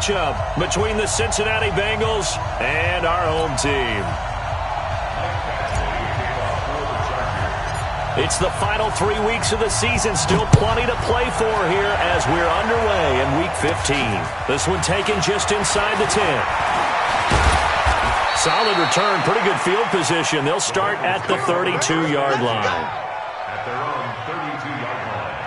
matchup between the Cincinnati Bengals and our home team. It's the final 3 weeks of the season. Still plenty to play for here as we're underway in Week 15. This one taken just inside the 10. Solid return, pretty good field position. They'll start at the 32-yard line. At their own 32-yard line.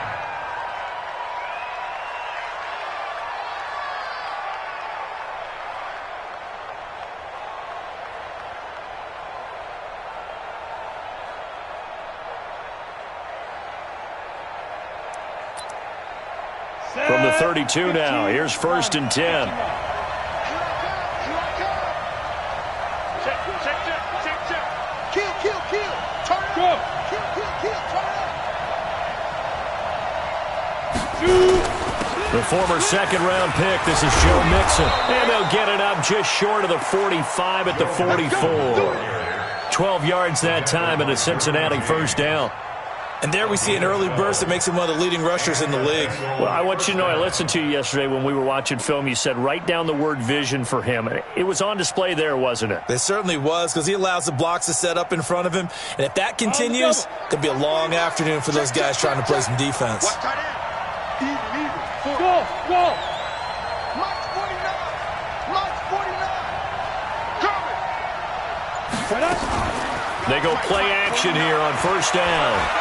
From the 32 now, here's 1st and 10. The former second-round pick, this is Joe Mixon. And they'll get it up just short of the 45 at the 44. 12 yards that time and a Cincinnati first down. And there we see an early burst that makes him one of the leading rushers in the league. Well, I want you to know, I listened to you yesterday when we were watching film. You said write down the word vision for him. It was on display there, wasn't it? It certainly was, because he allows the blocks to set up in front of him. And if that continues, it could be a long afternoon for those guys trying to play some defense. Go! They go play action here on first down.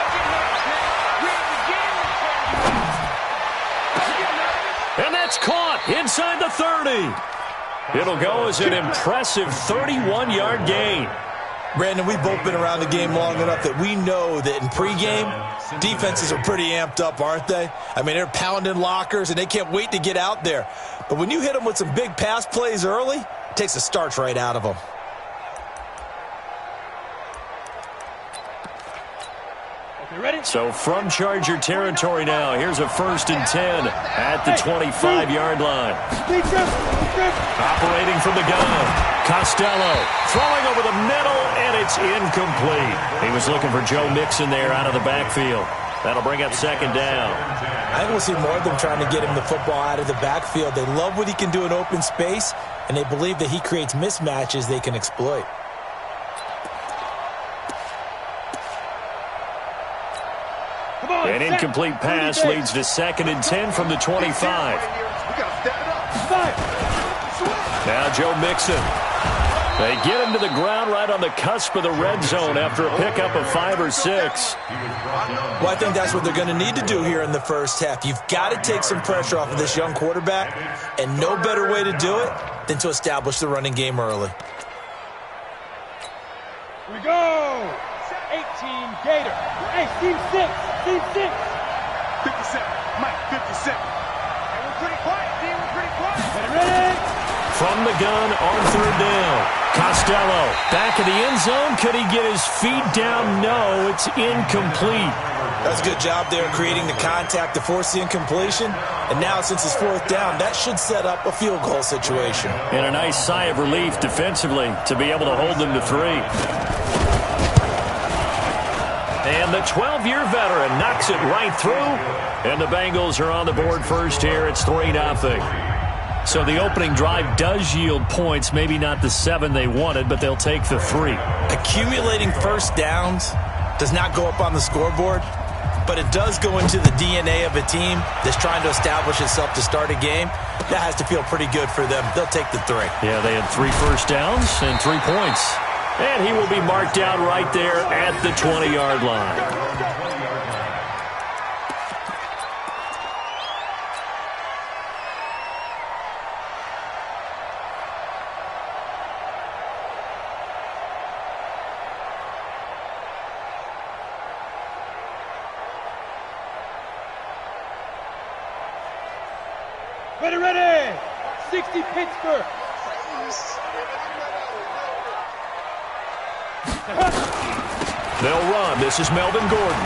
And that's caught inside the 30. It'll go as an impressive 31-yard gain. Brandon, we've both been around the game long enough that we know that in pregame, defenses are pretty amped up, aren't they? I mean, they're pounding lockers, and they can't wait to get out there. But when you hit them with some big pass plays early, it takes the starch right out of them. So from Charger territory now, here's a 1st and 10 at the 25-yard line. Operating from the gun, Costello throwing over the middle, and it's incomplete. He was looking for Joe Mixon there out of the backfield. That'll bring up 2nd down. I think we'll see more of them trying to get him the football out of the backfield. They love what he can do in open space, and they believe that he creates mismatches they can exploit. An incomplete pass leads to 2nd and 10 from the 25. Now Joe Mixon. They get him to the ground right on the cusp of the red zone after a pickup of 5 or 6. Well, I think that's what they're going to need to do here in the first half. You've got to take some pressure off of this young quarterback, and no better way to do it than to establish the running game early. Here we go! 18 Gator. Hey, team 6. Team 6. 57. Mike, 57. Hey, we're pretty quiet, team. We're pretty quiet. Ready? From the gun on 3rd down. Costello back in the end zone. Could he get his feet down? No, it's incomplete. That's a good job there creating the contact to force the incompletion. And now since it's 4th down, that should set up a field goal situation. And a nice sigh of relief defensively to be able to hold them to 3. And the 12-year veteran knocks it right through. And the Bengals are on the board first here. It's 3-0. So the opening drive does yield points. Maybe not the 7 they wanted, but they'll take the 3. Accumulating first downs does not go up on the scoreboard, but it does go into the DNA of a team that's trying to establish itself to start a game. That has to feel pretty good for them. They'll take the 3. Yeah, they had 3 first downs and 3 points. And he will be marked down right there at the 20-yard line. Ready! 60 Pittsburgh. They'll run. This is Melvin Gordon.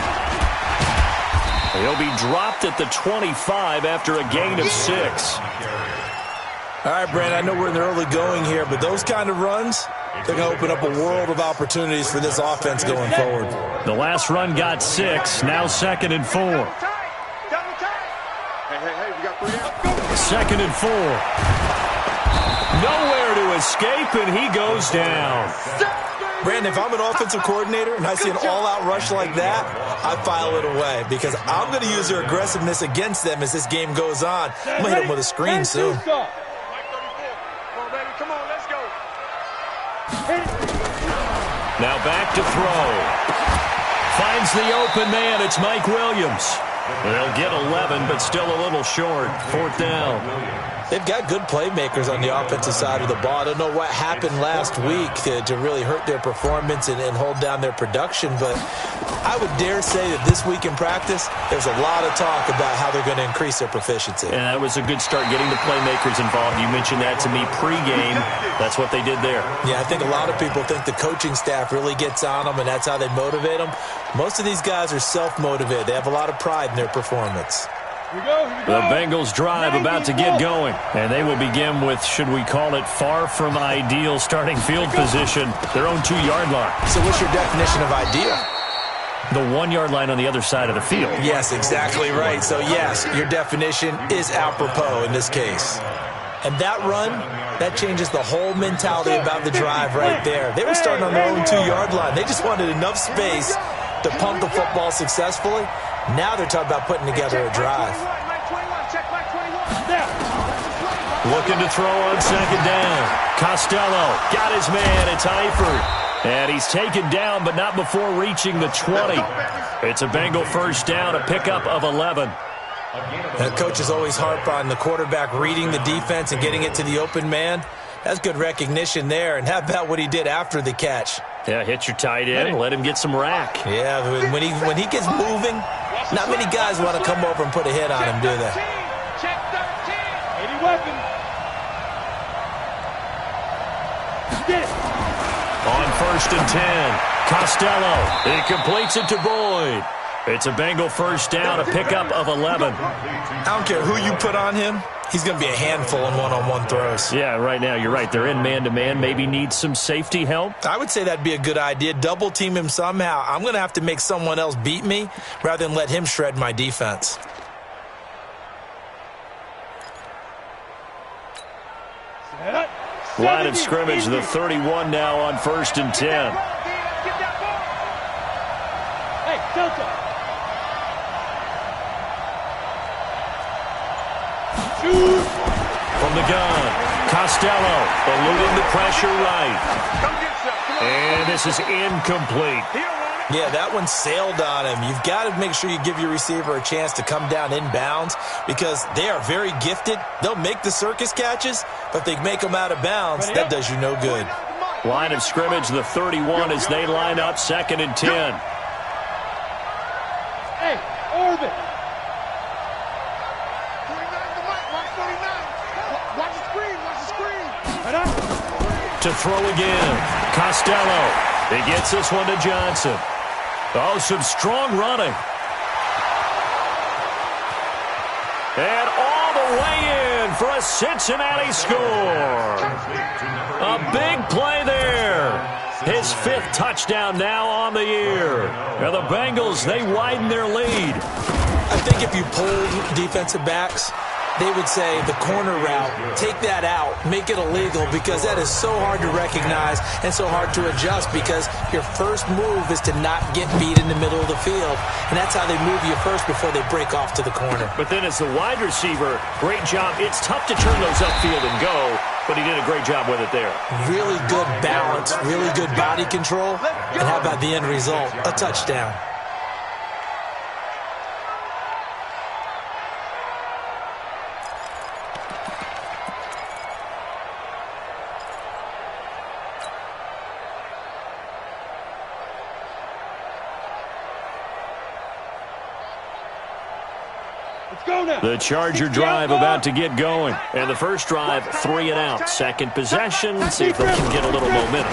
He'll be dropped at the 25 after a gain of 6. All right, Brandon, I know we're in the early going here, but those kind of runs, they're going to open up a world of opportunities for this offense going forward. The last run got 6. Now 2nd and 4. 2nd and 4. Nowhere to escape, and he goes down. Brandon, if I'm an offensive coordinator and I see an all-out rush like that, I file it away because I'm going to use their aggressiveness against them as this game goes on. I'm going to hit them with a screen soon. Now back to throw. Finds the open man. It's Mike Williams. They'll get 11, but still a little short. 4th down. They've got good playmakers on the offensive side of the ball. I don't know what happened last week to really hurt their performance and hold down their production, but I would dare say that this week in practice, there's a lot of talk about how they're going to increase their proficiency. And that was a good start, getting the playmakers involved. You mentioned that to me pregame. That's what they did there. Yeah, I think a lot of people think the coaching staff really gets on them, and that's how they motivate them. Most of these guys are self-motivated. They have a lot of pride in their performance. Here we go. The Bengals drive about to get going, and they will begin with, should we call it, far from ideal starting field position, their own 2-yard line. So what's your definition of ideal? The 1-yard line on the other side of the field. Yes, exactly right. So yes, your definition is apropos in this case. And that run, that changes the whole mentality about the drive right there. They were starting on their own 2-yard line. They just wanted enough space to pump the football successfully. Now they're talking about putting together a drive. Looking to throw on 2nd down. Costello got his man. It's Eifert. And he's taken down, but not before reaching the 20. It's a Bengal 1st down, a pickup of 11. The coaches always harp on the quarterback reading the defense and getting it to the open man. That's good recognition there. And how about what he did after the catch? Yeah, hit your tight end and let him get some rack. Yeah, when he gets moving, not many guys want to come over and put a hit on him, do they? Check 13. 80 weapon. Get it. On 1st and 10, Costello. He completes it to Boyd. It's a Bengal 1st down, a pickup of 11. I don't care who you put on him. He's going to be a handful in one-on-one throws. Yeah, right now, you're right. They're in man-to-man. Maybe need some safety help. I would say that'd be a good idea. Double team him somehow. I'm going to have to make someone else beat me rather than let him shred my defense. Line of scrimmage, the 31 now on 1st and 10. Hey, Delta. From the gun, Costello eluding the pressure right. And this is incomplete. Yeah, that one sailed on him. You've got to make sure you give your receiver a chance to come down inbounds because they are very gifted. They'll make the circus catches, but if they make them out of bounds, that does you no good. Line of scrimmage, the 31 as they line up 2nd and 10. Hey, orbit. To throw again, Costello. He gets this one to Johnson. Oh, some strong running. And all the way in for a Cincinnati score. A big play there. His 5th touchdown now on the year. Now the Bengals, they widen their lead. I think if you pulled defensive backs, they would say the corner route, take that out, make it illegal because that is so hard to recognize and so hard to adjust because your first move is to not get beat in the middle of the field. And that's how they move you first before they break off to the corner. But then as the wide receiver, great job. It's tough to turn those upfield and go, but he did a great job with it there. Really good balance, really good body control. And how about the end result? A touchdown. The Charger drive about to get going. And the first drive, 3 and out. Second possession, see if they can get a little momentum.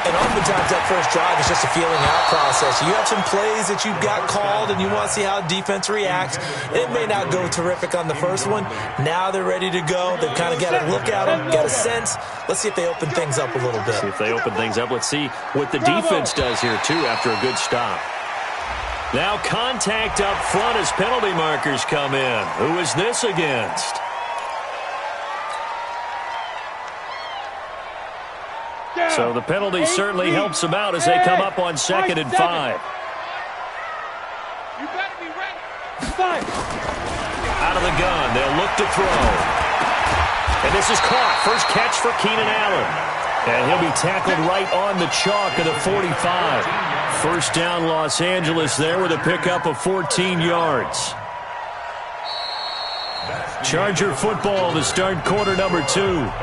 And oftentimes that first drive is just a feeling out process. You have some plays that you've got called and you want to see how defense reacts. It may not go terrific on the first one. Now they're ready to go. They've kind of got to look at them, got a sense. Let's see if they open things up a little bit. See if they open things up. Let's see what the defense does here, too, after a good stop. Now contact up front as penalty markers come in. Who is this against? So the penalty certainly helps them out as they come up on 2nd and 5. You better be ready. Out of the gun, they'll look to throw. And this is caught. First catch for Keenan Allen. And he'll be tackled right on the chalk of the 45. First down, Los Angeles there with a pickup of 14 yards. Charger football to start quarter number 2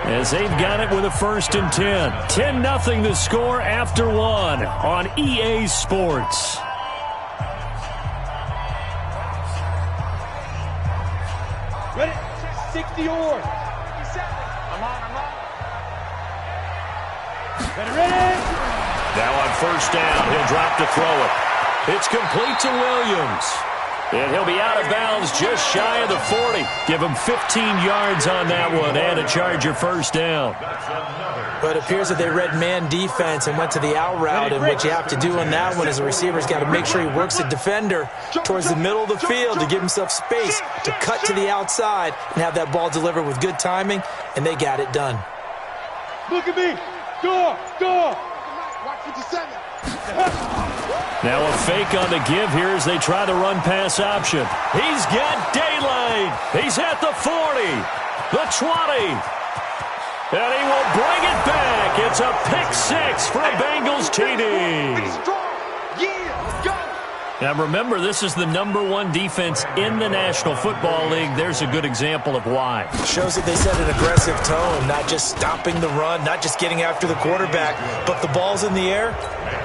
as they've got it with a 1st and 10. 10-0 the score after 1 on EA Sports. Ready? 60 yards. I'm on. Ready? Now on 1st down, he'll drop to throw it. It's complete to Williams. And he'll be out of bounds just shy of the 40. Give him 15 yards on that one and a Charger 1st down. But it appears that they read man defense and went to the out route, and what you have to do on that one is the receiver's got to make sure he works the defender towards the middle of the field to give himself space to cut to the outside and have that ball delivered with good timing, and they got it done. Look at me. Go. Watch 57. Now a fake on the give here as they try the run-pass option. He's got daylight. He's at the 40, the 20, and he will bring it back. It's a pick-6 for a Bengals TD. Now remember, this is the #1 defense in the National Football League. There's a good example of why. Shows that they set an aggressive tone, not just stopping the run, not just getting after the quarterback, but the ball's in the air.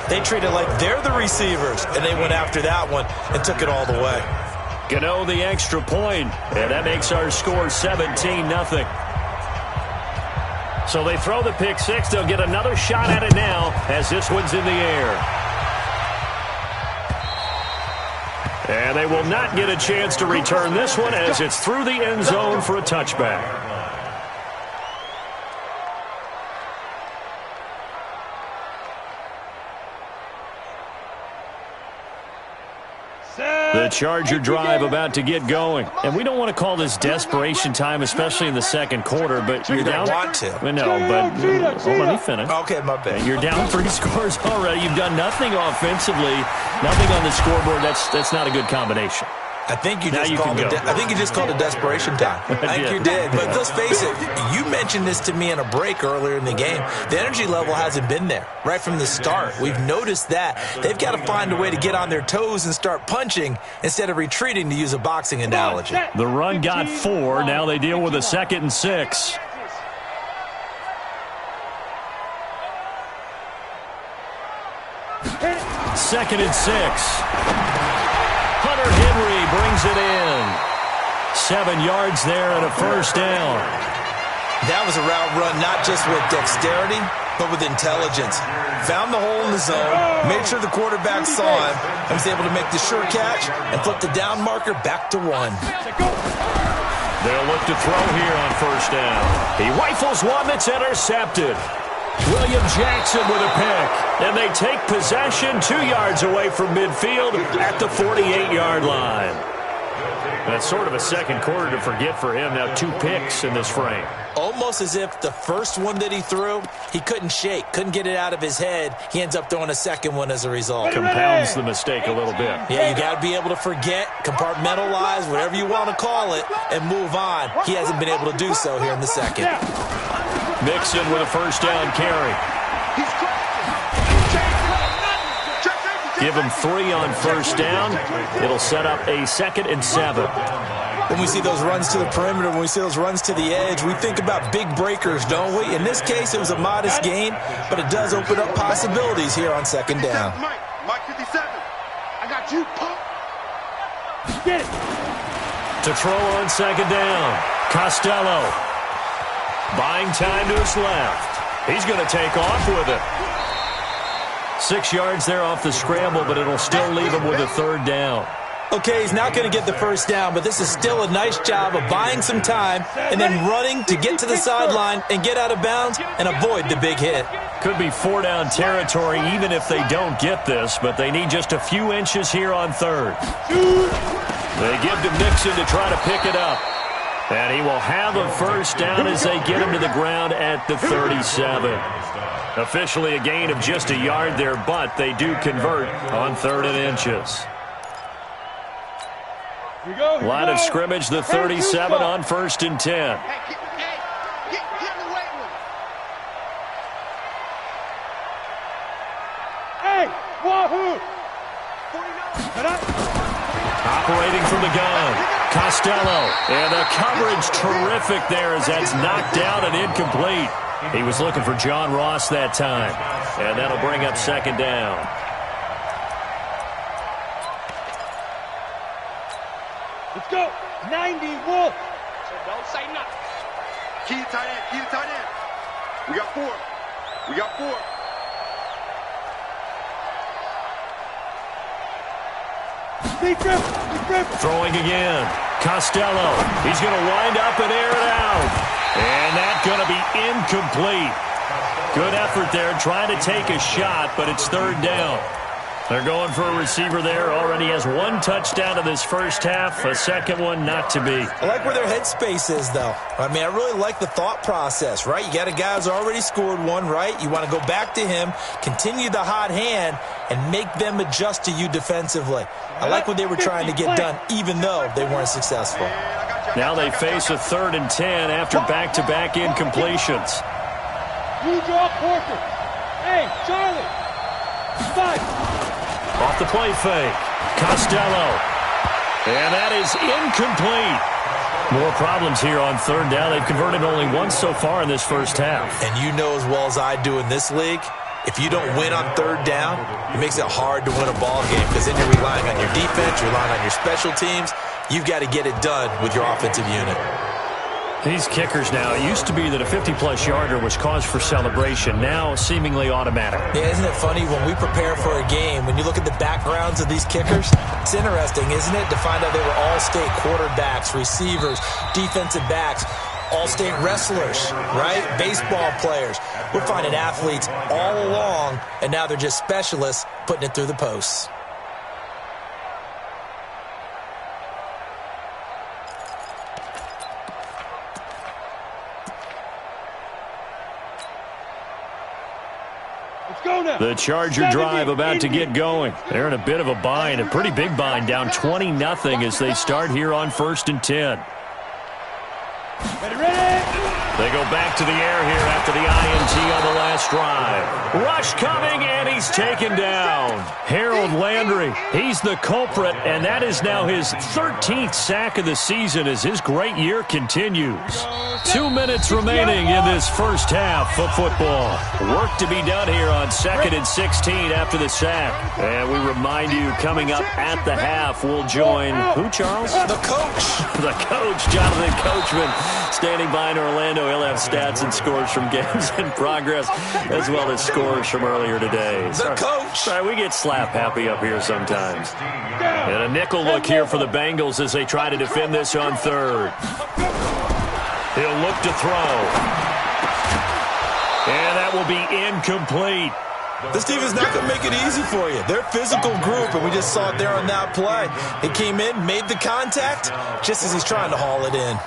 They treat it like they're the receivers, and they went after that one and took it all the way. Gano the extra point, and that makes our score 17-0. So they throw the pick-6. They'll get another shot at it now as this one's in the air. And they will not get a chance to return this one as it's through the end zone for a touchback. The Charger drive about to get going. And we don't want to call this desperation time, especially in the second quarter, but you're down. Want to. No, but let me finish. Okay, my bad. You're down 3 scores already. You've done nothing offensively, nothing on the scoreboard. That's not a good combination. I think you just called it desperation time. I think you did. But let's face it, you mentioned this to me in a break earlier in the game. The energy level hasn't been there right from the start. We've noticed that. They've got to find a way to get on their toes and start punching instead of retreating, to use a boxing analogy. The run got 4. Now they deal with a 2nd and 6. Second and 6. Hunter Henry brings it in. 7 yards there and a 1st down. That was a route run not just with dexterity, but with intelligence. Found the hole in the zone, made sure the quarterback saw him, and was able to make the sure catch and flip the down marker back to 1. They'll look to throw here on 1st down. He rifles one that's intercepted. William Jackson with a pick. And they take possession 2 yards away from midfield at the 48-yard line. That's sort of a second quarter to forget for him. Now 2 picks in this frame. Almost as if the first one that he threw, he couldn't shake, couldn't get it out of his head. He ends up throwing a second one as a result. Compounds the mistake a little bit. Yeah, you got to be able to forget, compartmentalize, whatever you want to call it, and move on. He hasn't been able to do so here in the second. Mixon with a 1st down carry. Give him 3 on 1st down. It'll set up a 2nd and 7. When we see those runs to the perimeter, when we see those runs to the edge, we think about big breakers, don't we? In this case, it was a modest gain, but it does open up possibilities here on 2nd down. Mike 57. I got you. Get it. To throw on 2nd down. Costello. Buying time to his left. He's going to take off with it. 6 yards there off the scramble, but it'll still leave him with a 3rd down. Okay, he's not going to get the 1st down, but this is still a nice job of buying some time and then running to get to the sideline and get out of bounds and avoid the big hit. Could be 4-down territory even if they don't get this, but they need just a few inches here on 3rd. They give to Mixon to try to pick it up. And he will have a first down as they get him to the ground at the 37. Officially a gain of just a yard there, but they do convert on 3rd and inches. Line of scrimmage, the 37 on 1st and 10. Hey, wahoo! Operating from the gun, Costello. And the coverage terrific there as that's knocked down and incomplete. He was looking for John Ross that time. And that'll bring up 2nd down. Let's go. 90 Wolf. Don't say nothing. Key to tight end. Key to tight end. We got 4. We got 4. Throwing again. Costello. He's going to wind up and air it out. And that's going to be incomplete. Good effort there trying to take a shot, but it's 3rd down. They're going for a receiver there. Already has 1 touchdown in this first half. A second one not to be. I like where their headspace is, though. I mean, I really like the thought process, right? You got a guy who's already scored 1, right? You want to go back to him, continue the hot hand, and make them adjust to you defensively. I like what they were trying to get done, even though they weren't successful. Now they face a 3rd and 10 after back-to-back incompletions. You draw Porter. Hey, Charlie. 5. Off the play fake. Costello. And that is incomplete. More problems here on 3rd down. They've converted only once so far in this first half. And you know as well as I do in this league, if you don't win on 3rd down, it makes it hard to win a ball game because then you're relying on your defense, you're relying on your special teams. You've got to get it done with your offensive unit. These kickers now, it used to be that a 50-plus yarder was cause for celebration. Now seemingly automatic. Yeah, isn't it funny when we prepare for a game, when you look at the backgrounds of these kickers, it's interesting, isn't it, to find out they were all-state quarterbacks, receivers, defensive backs, all-state wrestlers, right? Baseball players. We're finding athletes all along, and now they're just specialists putting it through the posts. The Charger drive about to get going. They're in a bit of a bind, a pretty big bind, down 20-0 as they start here on 1st and 10. They go back to the air here after the INT on the last drive. Rush coming, and he's taken down. Harold Landry, he's the culprit, and that is now his 13th sack of the season as his great year continues. 2 minutes remaining in this first half of football. Work to be done here on 2nd and 16 after the sack. And we remind you, coming up at the half, we'll join who, Charles? The coach. The coach, Jonathan Coachman, standing by in Orlando. He'll have stats and scores from games in progress, as well as scores from earlier today. The coach. Sorry, we get slap happy up here sometimes. And a nickel look here for the Bengals as they try to defend this on 3rd. He'll look to throw. And that will be incomplete. This team is not going to make it easy for you. They're a physical group, and we just saw it there on that play. He came in, made the contact, just as he's trying to haul it in.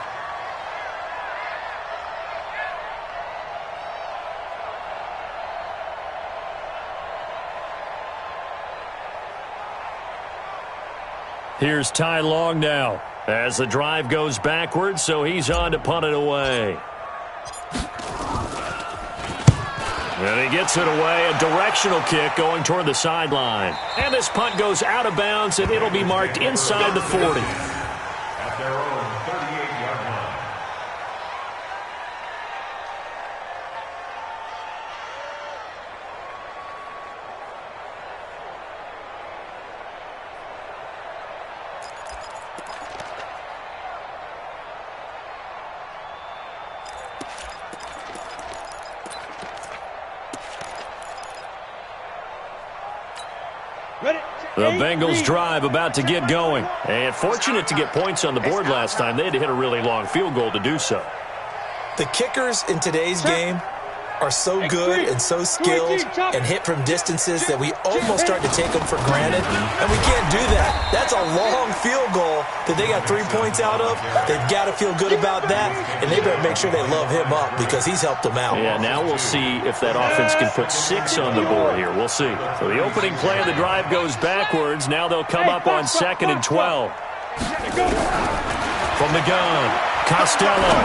Here's Ty Long now as the drive goes backwards, so he's on to punt it away. And he gets it away, a directional kick going toward the sideline. And this punt goes out of bounds, and it'll be marked inside the 40. At their own 38-yard line. The Bengals drive about to get going. And fortunate to get points on the board last time. They had to hit a really long field goal to do so. The kickers in today's game, are so good and so skilled and hit from distances that we almost start to take them for granted, and we can't do that. That's a long field goal that they got 3 points out of. They've got to feel good about that, and they better make sure they love him up because he's helped them out. Yeah, now we'll see if that offense can put 6 on the board here. We'll see. So the opening play of the drive goes backwards. Now they'll come up on 2nd and 12. From the gun, Costello.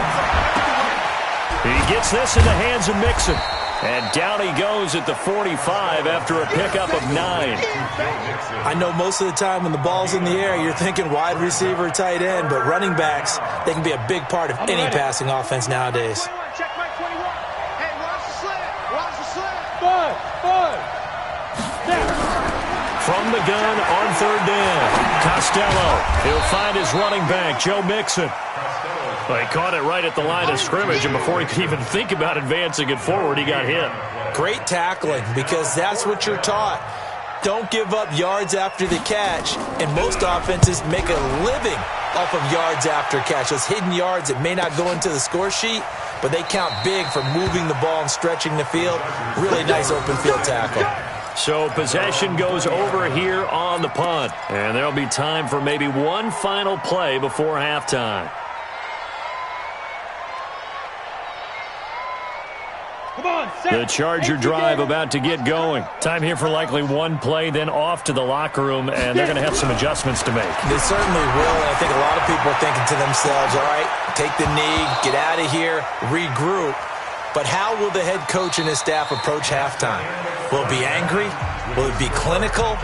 He gets this in the hands of Mixon. And down he goes at the 45 after a pickup of 9. I know most of the time when the ball's in the air, you're thinking wide receiver, tight end, but running backs, they can be a big part of any passing offense nowadays. Check my 21. Hey, watch the slant. Watch the slant. Bud. From the gun on 3rd down, Costello. He'll find his running back, Joe Mixon. Well, he caught it right at the line of scrimmage, and before he could even think about advancing it forward, he got hit. Great tackling, because that's what you're taught. Don't give up yards after the catch, and most offenses make a living off of yards after catch. Those hidden yards that may not go into the score sheet, but they count big for moving the ball and stretching the field. Really nice open field tackle. So possession goes over here on the punt, and there'll be time for maybe one final play before halftime. The Charger drive about to get going. Time here for likely one play, then off to the locker room, and they're going to have some adjustments to make. They certainly will, and I think a lot of people are thinking to themselves, all right, take the knee, get out of here, regroup. But how will the head coach and his staff approach halftime? Will it be angry? Will it be clinical?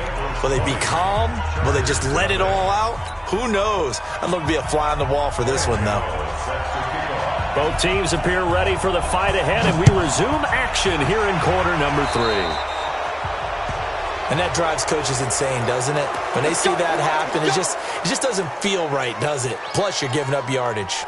Will they be calm? Will they just let it all out? Who knows? I'm going to be a fly on the wall for this one, though. Both teams appear ready for the fight ahead, and we resume action here in quarter number 3. And that drives coaches insane, doesn't it? When they see that happen, it just doesn't feel right, does it? Plus, you're giving up yardage.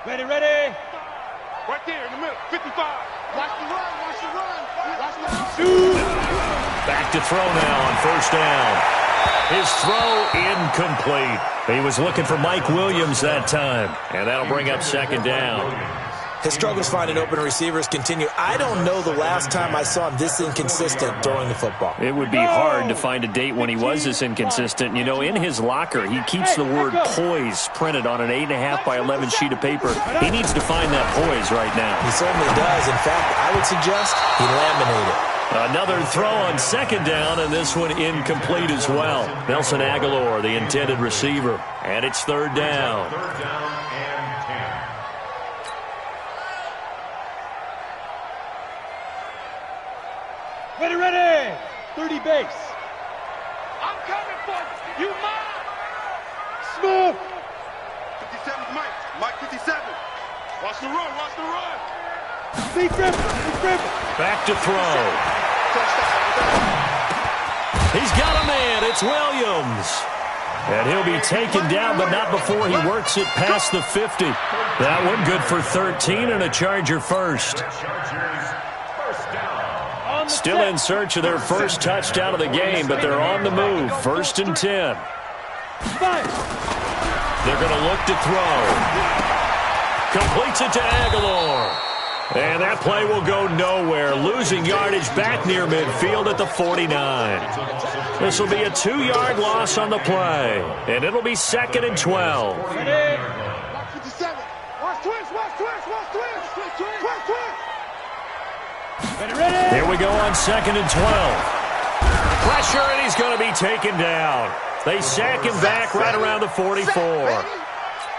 Ready. Right there in the middle, 55. Watch the run. Shoot. Back to throw now on 1st down. His throw incomplete. He was looking for Mike Williams that time, and that'll bring up 2nd down. His struggles finding open receivers continue. I don't know the last time I saw him this inconsistent throwing the football. It would be hard to find a date when he was this inconsistent. You know, in his locker, he keeps the word poise printed on an 8.5 by 11 sheet of paper. He needs to find that poise right now. He certainly does. In fact, I would suggest he laminate it. Another throw on 2nd down, and this one incomplete as well. Nelson Aguilar, the intended receiver, and it's 3rd down. 3rd down and 10. Ready. 30 base. I'm coming for you. You mine. Smooth. 57 Mike 57. Watch the run. Big rip. Back to throw. He's got a man. It's Williams. And he'll be taken down, but not before he works it past the 50. That one good for 13 and a Charger first. Still in search of their first touchdown of the game, but they're on the move. 1st and 10. They're going to look to throw. Completes it to Aguilar. And that play will go nowhere, losing yardage back near midfield at the 49. This will be a 2-yard loss on the play, and it'll be 2nd and 12. Ready. 57. Watch twist. Ready. Here we go on 2nd and 12. Pressure, and he's going to be taken down. They sack him back right around the 44.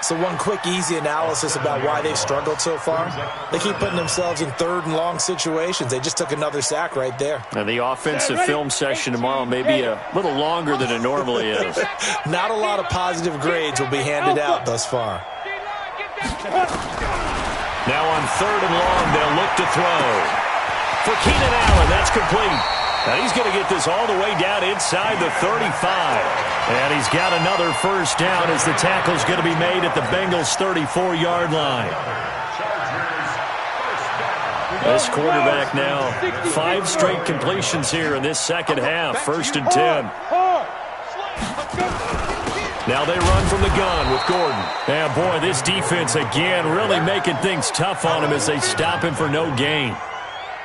So one quick, easy analysis about why they've struggled so far. They keep putting themselves in 3rd and long situations. They just took another sack right there. And the offensive film session tomorrow may be a little longer than it normally is. Not a lot of positive grades will be handed out thus far. Now on 3rd and long, they'll look to throw. For Keenan Allen, that's complete. And he's going to get this all the way down inside the 35. And he's got another 1st down as the tackle's going to be made at the Bengals' 34-yard line. This quarterback now, 5 straight completions here in this second half. 1st and 10. Now they run from the gun with Gordon. And boy, this defense again really making things tough on him as they stop him for no gain.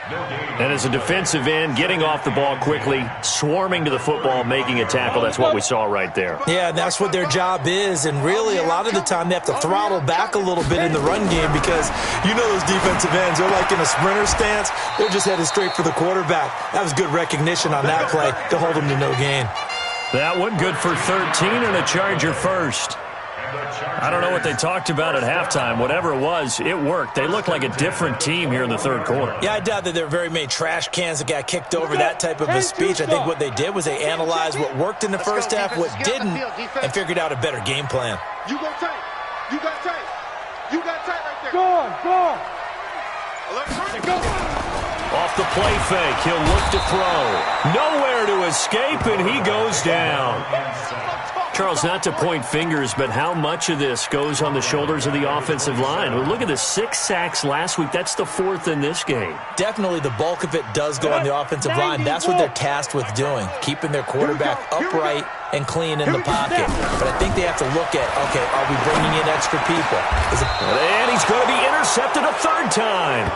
And as a defensive end, getting off the ball quickly, swarming to the football, making a tackle, that's what we saw right there. Yeah, and that's what their job is. And really, a lot of the time, they have to throttle back a little bit in the run game because you know those defensive ends, they're like in a sprinter stance. They're just headed straight for the quarterback. That was good recognition on that play to hold them to no gain. That one good for 13 and a Charger first. I don't know what they talked about at halftime. Whatever it was, it worked. They looked like a different team here in the third quarter. Yeah, I doubt that there were very many trash cans that got kicked over, that type of a speech. I think what they did was they analyzed what worked in the first half, what didn't, and figured out a better game plan. You go tight. You got tight. You got tight right there. Go on, go on. Off the play fake, he'll look to throw. Nowhere to escape, and he goes down. Charles, not to point fingers, but how much of this goes on the shoulders of the offensive line? Well, look at the 6 sacks last week. That's the 4th in this game. Definitely the bulk of it does go on the offensive line. That's what they're tasked with doing, keeping their quarterback upright and clean in the pocket. But I think they have to look at, okay, are we bringing in extra people? And he's going to be intercepted a 3rd time.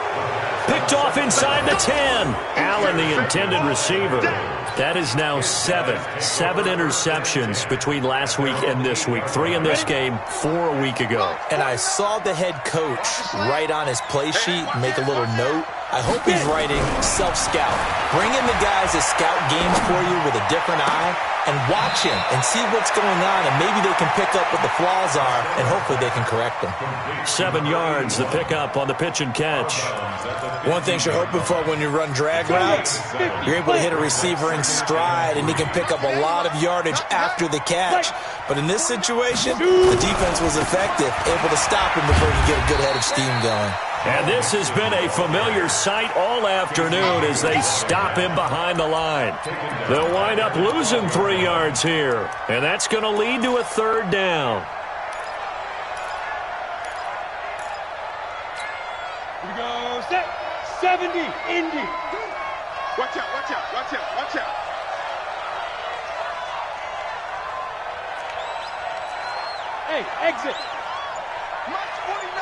Picked off inside the 10. Allen, the intended receiver. That is now 7 interceptions between last week and this week. 3 in this game, 4 a week ago. And I saw the head coach write on his play sheet, make a little note. I hope he's writing self-scout. Bring in the guys that scout games for you with a different eye and watch him and see what's going on, and maybe they can pick up what the flaws are, and hopefully they can correct them. 7 yards, the pickup on the pitch and catch. One thing you're hoping for when you run drag routes, you're able to hit a receiver in stride, and he can pick up a lot of yardage after the catch. But in this situation, the defense was effective, able to stop him before he could get a good head of steam going. And this has been a familiar sight all afternoon as they stop him behind the line. They'll wind up losing 3 yards here, and that's going to lead to a 3rd down. Here we go, set, 70, Indy. Watch out, watch out, watch out, watch out. Hey, exit. Mike's 49.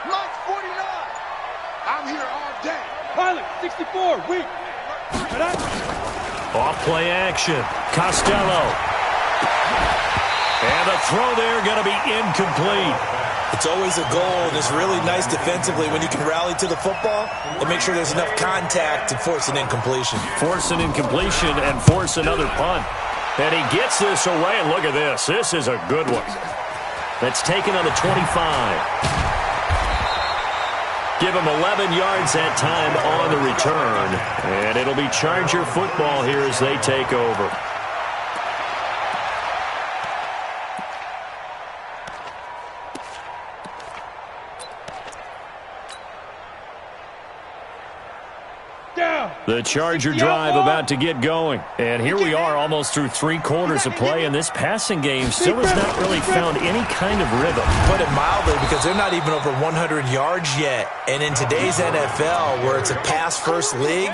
Mike's 49. I'm here all day. Pilot, 64, weak. Off play action. Costello. And the throw there going to be incomplete. It's always a goal, and it's really nice defensively when you can rally to the football and make sure there's enough contact to force an incompletion. Force an incompletion and force another punt. And he gets this away, and look at this. This is a good one. That's taken on the 25. Give him 11 yards that time on the return. And it'll be Charger football here as they take over. The Charger drive about to get going. And here we are almost through 3 quarters of play, and this passing game still has not really found any kind of rhythm. Put it mildly, because they're not even over 100 yards yet. And in today's NFL, where it's a pass-first league,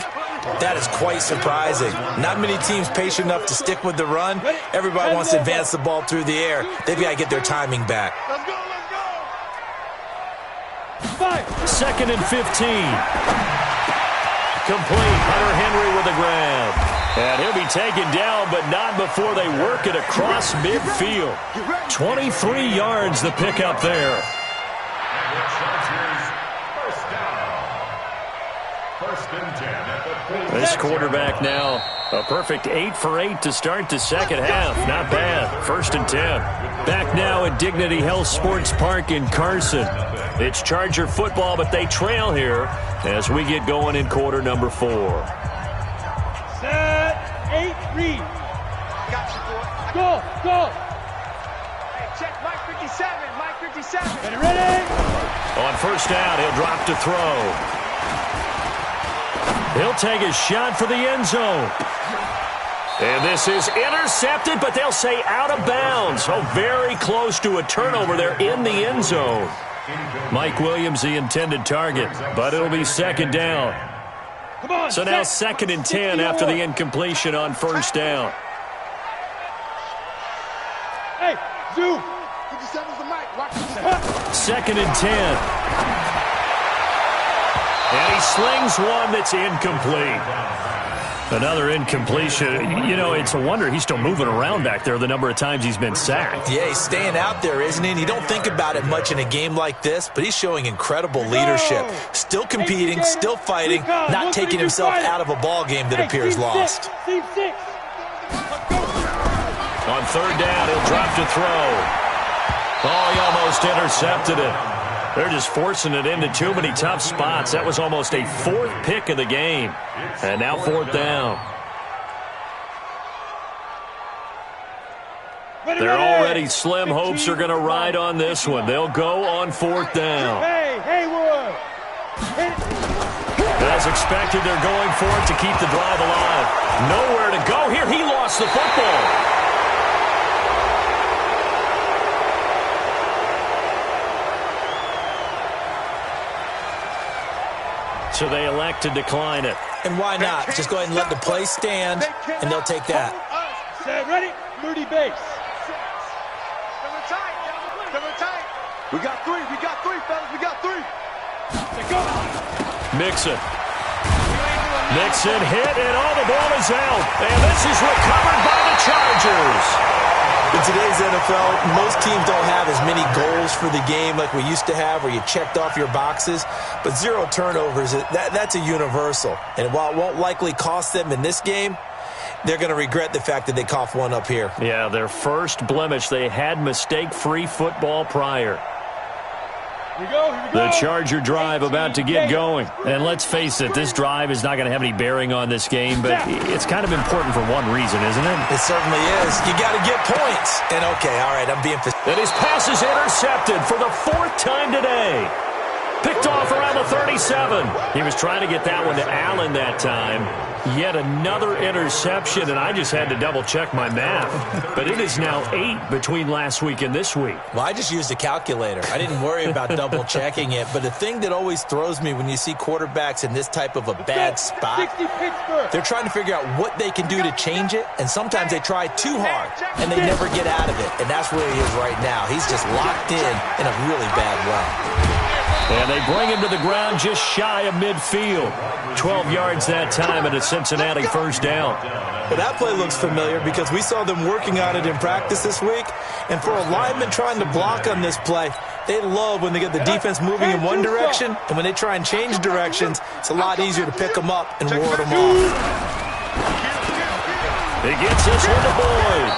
that is quite surprising. Not many teams patient enough to stick with the run. Everybody wants to advance the ball through the air. They've got to get their timing back. Let's go, let's go. 2nd and 15. Complete. Hunter Henry with a grab. And he'll be taken down, but not before they work it across midfield. 23 yards the pickup there. This quarterback now, a perfect 8 for 8 to start the second half. Not bad. 1st and 10. Back now at Dignity Health Sports Park in Carson. It's Charger football, but they trail here as we get going in quarter number 4. Set, 8, read. Got you, boy. Go, go. Hey, check Mike 57, Mike 57. Ready, ready. On 1st down, he'll drop to throw. He'll take a shot for the end zone. And this is intercepted, but they'll say out of bounds. So very close to a turnover there in the end zone. Mike Williams, the intended target, but it'll be second down. So now second and 10 after the incompletion on first down. Hey, Zoo. Second and 10. And he slings one that's incomplete. Another incompletion. You know, it's a wonder he's still moving around back there the number of times he's been sacked. Yeah, he's staying out there, isn't he? And you don't think about it much in a game like this, but he's showing incredible leadership. Still competing, still fighting, not taking himself out of a ball game that appears lost. On third down, he'll drop to throw. Oh, he almost intercepted it. They're just forcing it into too many tough spots. That was almost a fourth pick of the game. And now fourth down. They're already slim. Hopes are going to ride on this one. They'll go on fourth down. As expected, they're going for it to keep the drive alive. Nowhere to go here. He lost the football. So they elect to decline it. And why not? Just go ahead and let the play stand, and they'll take that. Set, ready? Moody base. We got three, fellas. We got three. Mixon hit, and all the ball is out. And this is recovered by the Chargers. In today's NFL, most teams don't have as many goals for the game like we used to have where you checked off your boxes. But 0 turnovers, that's a universal. And while it won't likely cost them in this game, they're going to regret the fact that they coughed one up here. Yeah, their first blemish. They had mistake-free football prior. Here we go. The Charger drive about to get going. And let's face it, this drive is not going to have any bearing on this game, but it's kind of important for one reason, isn't it? It certainly is. You got to get points. And okay, all right, I'm being... And his pass is intercepted for the fourth time today. Picked off around the 37. He was trying to get that one to Allen that time. Yet another interception, and I just had to double-check my math. But it is now 8 between last week and this week. Well, I just used a calculator. I didn't worry about double-checking it. But the thing that always throws me when you see quarterbacks in this type of a bad spot, they're trying to figure out what they can do to change it, and sometimes they try too hard, and they never get out of it. And that's where he is right now. He's just locked in a really bad way. And they bring him to the ground just shy of midfield. 12 yards that time and a Cincinnati first down. Well, that play looks familiar because we saw them working on it in practice this week. And for a lineman trying to block on this play, they love when they get the defense moving in one direction. And when they try and change directions, it's a lot easier to pick them up and ward them off. He gets this one to Boyd.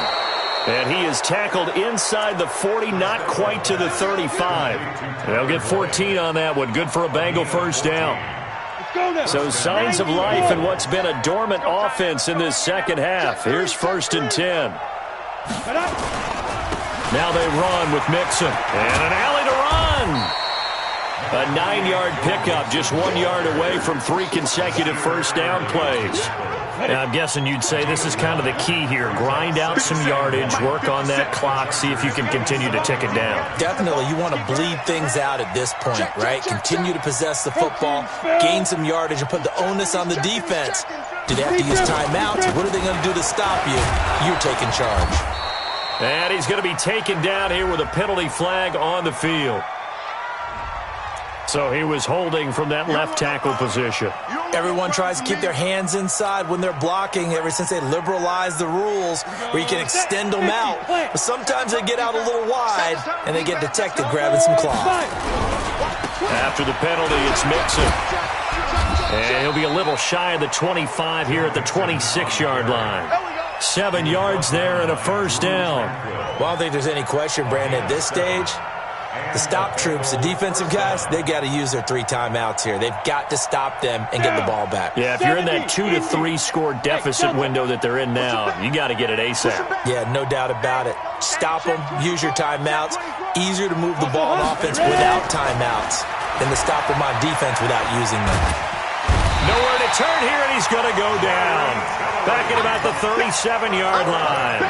And he is tackled inside the 40, not quite to the 35. They'll get 14 on that one. Good for a Bengal first down. So signs of life in what's been a dormant offense in this second half. Here's first and 10. Now they run with Mixon. And an alley to run. A 9-yard pickup, just 1 yard away from 3 consecutive first down plays. And I'm guessing you'd say this is kind of the key here. Grind out some yardage, work on that clock, see if you can continue to tick it down. Definitely. You want to bleed things out at this point, right? Continue to possess the football, gain some yardage, and put the onus on the defense. Do they have to use timeouts? What are they going to do to stop you? You're taking charge. And he's going to be taken down here with a penalty flag on the field. So he was holding from that left tackle position. Everyone tries to keep their hands inside when they're blocking ever since they liberalized the rules where you can extend them out. But sometimes they get out a little wide and they get detected grabbing some cloth. After the penalty, it's Mixon. And he'll be a little shy of the 25 here at the 26-yard line. 7 yards there and a first down. Well, I don't think there's any question, Brandon, at this stage. The stop troops, the defensive guys, they got to use their 3 timeouts here. They've got to stop them and get the ball back. Yeah, if you're in that 2 to 3 score deficit window that they're in now, you got to get it ASAP. Yeah, no doubt about it. Stop them, use your timeouts. Easier to move the ball on offense without timeouts than to stop them on defense without using them. Nowhere to turn here, and he's going to go down. Back at about the 37-yard line.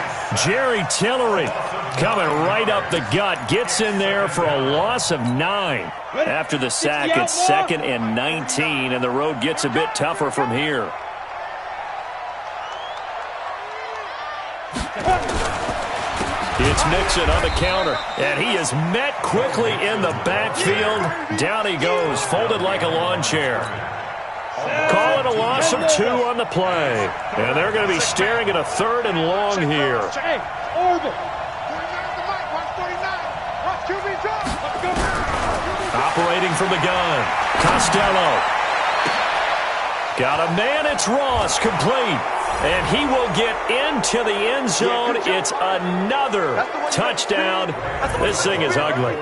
Jerry Tillery Coming right up the gut. Gets in there for a loss of 9. After the sack, it's 2nd and 19, and the road gets a bit tougher from here. It's Mixon on the counter, and he is met quickly in the backfield. Down he goes, folded like a lawn chair. Call it a loss of 2 on the play. And they're going to be staring at a 3rd and long here. Operating from the gun, Costello. Got a man, it's Ross, complete. And he will get into the end zone. It's another touchdown. This thing is ugly.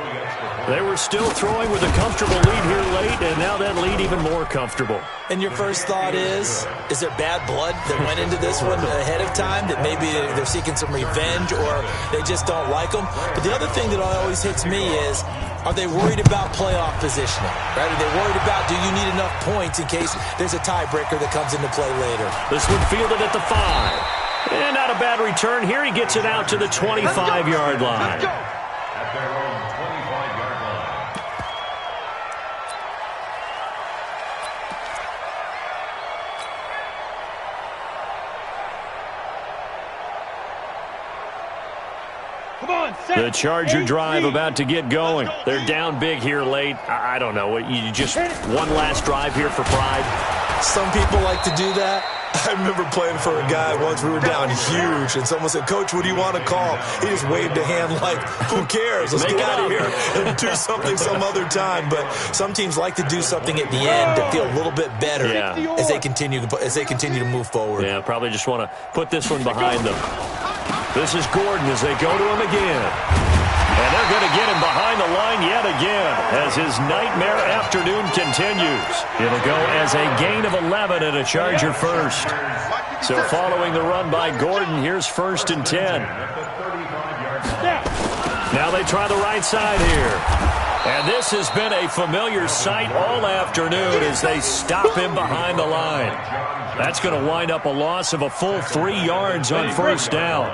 They were still throwing with a comfortable lead here late, and now that lead even more comfortable. And your first thought is there bad blood that went into this one ahead of time, that maybe they're seeking some revenge or they just don't like them? But the other thing that always hits me is, are they worried about playoff positioning? Right? Are they worried about, do you need enough points in case there's a tiebreaker that comes into play later? This one fielded at the 5. And not a bad return. Here he gets it out to the 25-yard line. At their own 25-yard line. The Charger drive about to get going. They're down big here late. I don't know. You just one last drive here for pride? Some people like to do that. I remember playing for a guy once. We were down huge, and someone said, "Coach, what do you want to call?" He just waved a hand like, "Who cares? Let's get out of here and do something some other time." But some teams like to do something at the end to feel a little bit better as they continue to move forward. Yeah, probably just want to put this one behind them. This is Gordon as they go to him again. And they're going to get him behind the line yet again as his nightmare afternoon continues. It'll go as a gain of 11 and a Charger first. So following the run by Gordon, here's 1st and 10. Now they try the right side here. And this has been a familiar sight all afternoon as they stop him behind the line. That's going to wind up a loss of a full 3 yards on 1st down.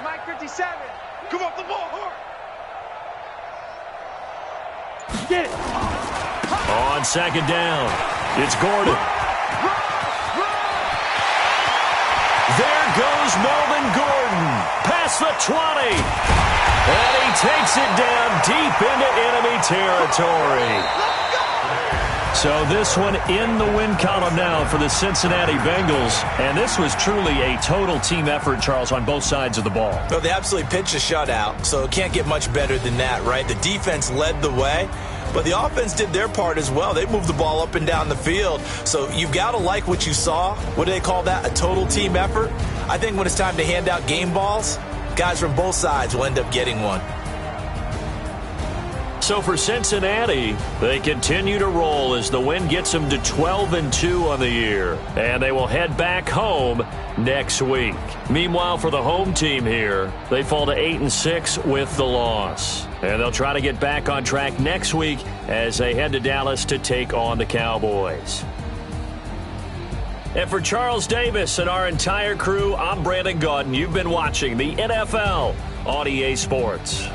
Mike 57. Come off the ball hard. Get it. On 2nd down, it's Gordon. There goes Melvin Gordon past the 20. And he takes it down deep into enemy territory. So this one in the win column now for the Cincinnati Bengals. And this was truly a total team effort, Charles, on both sides of the ball. Well, they absolutely pitched a shutout, so it can't get much better than that, right? The defense led the way, but the offense did their part as well. They moved the ball up and down the field. So you've got to like what you saw. What do they call that? A total team effort? I think when it's time to hand out game balls, guys from both sides will end up getting one. So for Cincinnati, they continue to roll as the win gets them to 12-2 on the year. And they will head back home next week. Meanwhile, for the home team here, they fall to 8-6 with the loss. And they'll try to get back on track next week as they head to Dallas to take on the Cowboys. And for Charles Davis and our entire crew, I'm Brandon Gaudin. You've been watching the NFL on EA Sports.